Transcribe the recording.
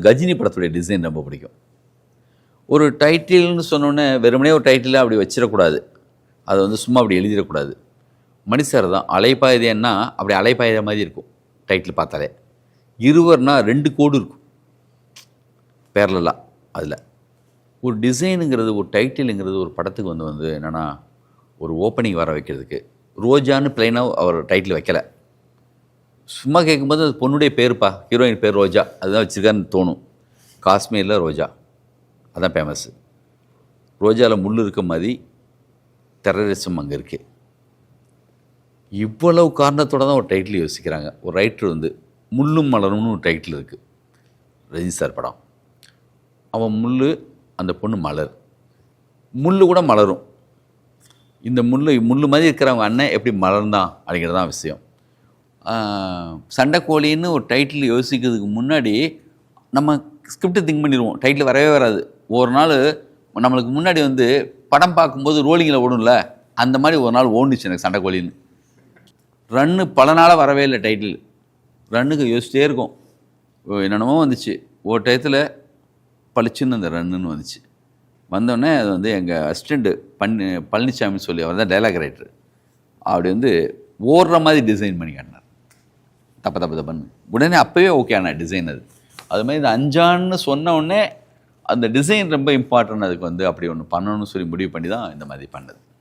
கஜினி படத்துடைய டிசைன் ரொம்ப பிடிக்கும். ஒரு டைட்டில்னு சொன்னோன்னே வெறுமனே ஒரு டைட்டிலாக அப்படி வச்சிடக்கூடாது. அதை வந்து சும்மா அப்படி எழுதிடக்கூடாது. மணி சார் தான் அலைப்பாயுதேன்னா அப்படி அலைப்பாயுத மாதிரி இருக்கும் டைட்டில் பார்த்தாலே. இருவர்னா 2 கோடு இருக்கும் பேரலலாக. அதில் ஒரு டிசைனுங்கிறது, ஒரு டைட்டிலுங்கிறது ஒரு படத்துக்கு வந்து என்னென்னா ஒரு ஓப்பனிங் வர வைக்கிறதுக்கு. ரோஜான்னு பிளைனாக அவர் டைட்டில் வைக்கலை. சும்மா கேட்கும்போது அது பொண்ணுடைய பேருப்பா, ஹீரோயின் பேர் ரோஜா, அதுதான் வச்சுருக்கான்னு தோணும். காஷ்மீரில் ரோஜா அதான் ஃபேமஸ்ஸு. ரோஜாவில் முள் இருக்க மாதிரி டெரரிசம் அங்கே இருக்குது. இவ்வளவு காரணத்தோடு தான் ஒரு டைட்டில் யோசிக்கிறாங்க. ஒரு ரைட்டர் வந்து முள்ளும் மலரும்னு ஒரு டைட்டில் இருக்குது ரஜினி சார் படம். அவன் முள், அந்த பொண்ணு மலர். முள் கூட மலரும். இந்த முள் மாதிரி இருக்கிறவங்க அண்ணன் எப்படி மலர்ந்தான் அப்படிங்கிறது தான் விஷயம். சண்டைக்கோழின்னு ஒரு டைட்டில் யோசிக்கிறதுக்கு முன்னாடி நம்ம ஸ்கிரிப்ட் திங்க் பண்ணிடுவோம். டைட்டில் வரவே வராது. ஒரு நாள் நம்மளுக்கு முன்னாடி வந்து படம் பார்க்கும்போது ரோலிங்கில் ஓடும்ல, அந்த மாதிரி ஒரு நாள் ஓடுச்சு எனக்கு சண்டைக்கோழின்னு. ரன்னு பல நாளாக வரவே இல்லை டைட்டில். ரன்னுக்கு யோசிச்சிட்டே இருக்கும். என்னென்னமோ வந்துச்சு. ஒரு டயத்தில் பளிச்சுன்னு அந்த ரன்னுன்னு வந்துச்சு. வந்தோடனே அது வந்து எங்கள் அசிஸ்டண்ட்டு பழனிசாமின்னு சொல்லி, அவர் தான் டைலாக் ரைட்டர். அப்படி வந்து ஓடுற மாதிரி டிசைன் பண்ணி காட்டினார். தப்பன்னு உடனே அப்போவே ஓகே ஆனா டிசைன். அது மாதிரி இந்த அஞ்சான்னு சொன்ன உடனே அந்த டிசைன் ரொம்ப இம்பார்ட்டன்ட். அதுக்கு வந்து அப்படி ஒன்று பண்ணணும்னு சொல்லி முடிவு பண்ணி தான் இந்த மாதிரி பண்ணது.